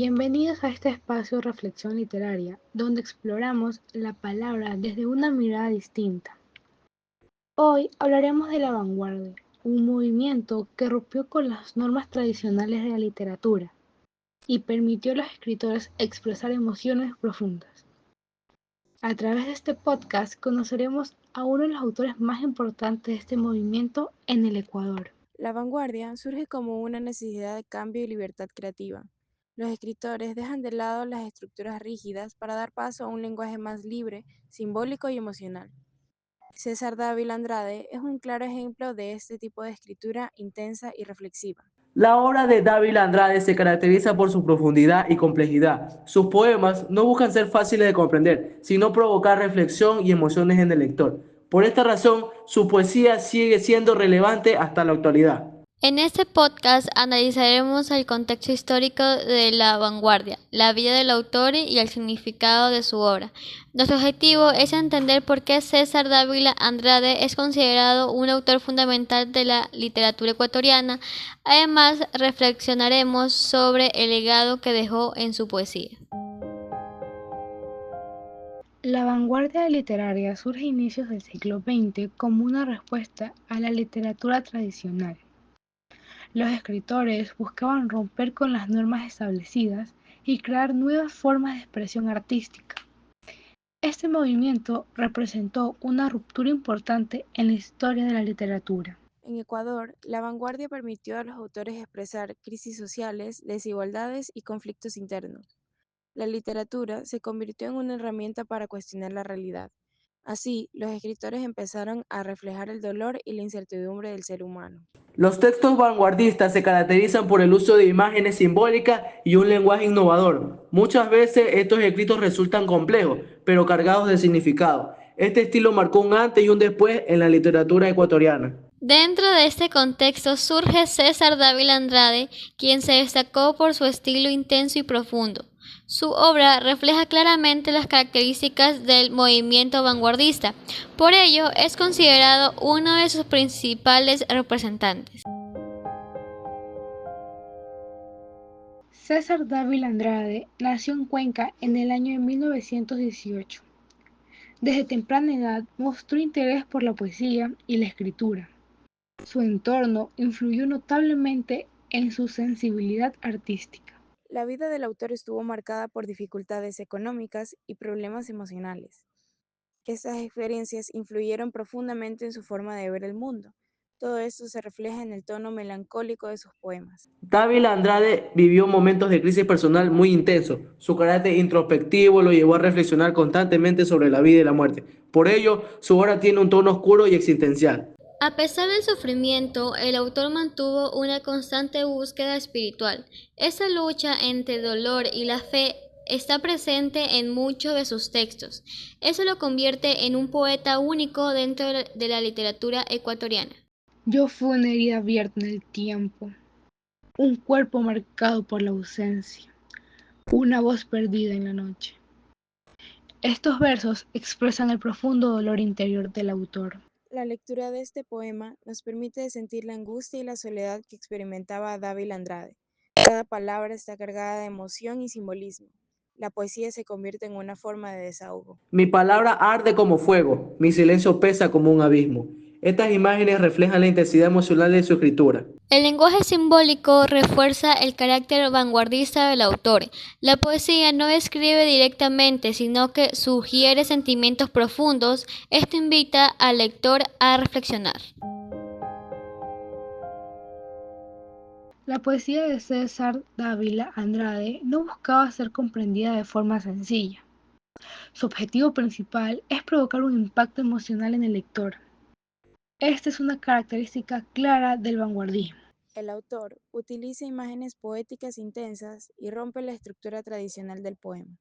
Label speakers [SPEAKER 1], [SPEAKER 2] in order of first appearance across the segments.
[SPEAKER 1] Bienvenidos a este espacio de reflexión literaria, donde exploramos la palabra desde una mirada distinta. Hoy hablaremos de la vanguardia, un movimiento que rompió con las normas tradicionales de la literatura y permitió a los escritores expresar emociones profundas. A través de este podcast conoceremos a uno de los autores más importantes de este movimiento en el Ecuador.
[SPEAKER 2] La vanguardia surge como una necesidad de cambio y libertad creativa. Los escritores dejan de lado las estructuras rígidas para dar paso a un lenguaje más libre, simbólico y emocional. César Dávila Andrade es un claro ejemplo de este tipo de escritura intensa y reflexiva.
[SPEAKER 3] La obra de Dávila Andrade se caracteriza por su profundidad y complejidad. Sus poemas no buscan ser fáciles de comprender, sino provocar reflexión y emociones en el lector. Por esta razón, su poesía sigue siendo relevante hasta la actualidad.
[SPEAKER 4] En este podcast analizaremos el contexto histórico de la vanguardia, la vida del autor y el significado de su obra. Nuestro objetivo es entender por qué César Dávila Andrade es considerado un autor fundamental de la literatura ecuatoriana. Además, reflexionaremos sobre el legado que dejó en su poesía.
[SPEAKER 1] La vanguardia literaria surge a inicios del siglo XX como una respuesta a la literatura tradicional. Los escritores buscaban romper con las normas establecidas y crear nuevas formas de expresión artística. Este movimiento representó una ruptura importante en la historia de la literatura.
[SPEAKER 2] En Ecuador, la vanguardia permitió a los autores expresar crisis sociales, desigualdades y conflictos internos. La literatura se convirtió en una herramienta para cuestionar la realidad. Así, los escritores empezaron a reflejar el dolor y la incertidumbre del ser humano.
[SPEAKER 3] Los textos vanguardistas se caracterizan por el uso de imágenes simbólicas y un lenguaje innovador. Muchas veces estos escritos resultan complejos, pero cargados de significado. Este estilo marcó un antes y un después en la literatura ecuatoriana.
[SPEAKER 4] Dentro de este contexto surge César Dávila Andrade, quien se destacó por su estilo intenso y profundo. Su obra refleja claramente las características del movimiento vanguardista, por ello es considerado uno de sus principales representantes.
[SPEAKER 1] César Dávila Andrade nació en Cuenca en el año de 1918. Desde temprana edad mostró interés por la poesía y la escritura. Su entorno influyó notablemente en su sensibilidad artística.
[SPEAKER 2] La vida del autor estuvo marcada por dificultades económicas y problemas emocionales. Estas experiencias influyeron profundamente en su forma de ver el mundo. Todo esto se refleja en el tono melancólico de sus poemas.
[SPEAKER 3] Dávila Andrade vivió momentos de crisis personal muy intensos. Su carácter introspectivo lo llevó a reflexionar constantemente sobre la vida y la muerte. Por ello, su obra tiene un tono oscuro y existencial.
[SPEAKER 4] A pesar del sufrimiento, el autor mantuvo una constante búsqueda espiritual. Esa lucha entre el dolor y la fe está presente en muchos de sus textos. Eso lo convierte en un poeta único dentro de la literatura ecuatoriana.
[SPEAKER 1] Yo fui una herida abierta en el tiempo, un cuerpo marcado por la ausencia, una voz perdida en la noche. Estos versos expresan el profundo dolor interior del autor.
[SPEAKER 2] La lectura de este poema nos permite sentir la angustia y la soledad que experimentaba Dávila Andrade. Cada palabra está cargada de emoción y simbolismo. La poesía se convierte en una forma de desahogo.
[SPEAKER 3] Mi palabra arde como fuego, mi silencio pesa como un abismo. Estas imágenes reflejan la intensidad emocional de su escritura.
[SPEAKER 4] El lenguaje simbólico refuerza el carácter vanguardista del autor. La poesía no escribe directamente, sino que sugiere sentimientos profundos. Esto invita al lector a reflexionar.
[SPEAKER 1] La poesía de César Dávila Andrade no buscaba ser comprendida de forma sencilla. Su objetivo principal es provocar un impacto emocional en el lector. Esta es una característica clara del vanguardismo.
[SPEAKER 2] El autor utiliza imágenes poéticas intensas y rompe la estructura tradicional del poema.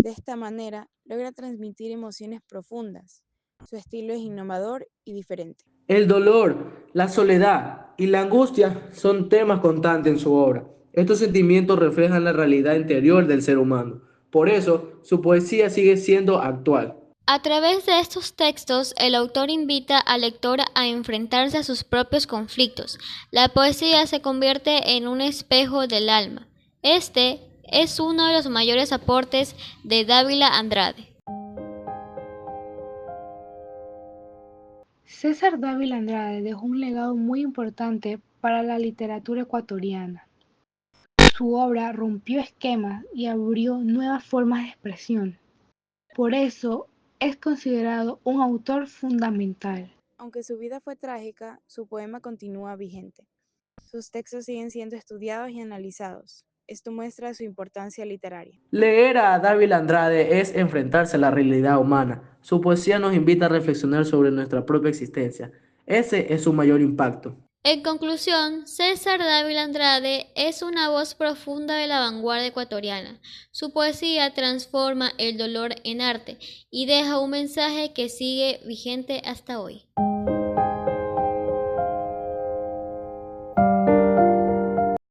[SPEAKER 2] De esta manera, logra transmitir emociones profundas. Su estilo es innovador y diferente.
[SPEAKER 3] El dolor, la soledad y la angustia son temas constantes en su obra. Estos sentimientos reflejan la realidad interior del ser humano. Por eso, su poesía sigue siendo actual.
[SPEAKER 4] A través de estos textos, el autor invita al lector a enfrentarse a sus propios conflictos. La poesía se convierte en un espejo del alma. Este es uno de los mayores aportes de Dávila Andrade.
[SPEAKER 1] César Dávila Andrade dejó un legado muy importante para la literatura ecuatoriana. Su obra rompió esquemas y abrió nuevas formas de expresión. Por eso es considerado un autor fundamental.
[SPEAKER 2] Aunque su vida fue trágica, su poema continúa vigente. Sus textos siguen siendo estudiados y analizados. Esto muestra su importancia literaria.
[SPEAKER 3] Leer a Dávila Andrade es enfrentarse a la realidad humana. Su poesía nos invita a reflexionar sobre nuestra propia existencia. Ese es su mayor impacto.
[SPEAKER 4] En conclusión, César Dávila Andrade es una voz profunda de la vanguardia ecuatoriana. Su poesía transforma el dolor en arte y deja un mensaje que sigue vigente hasta hoy.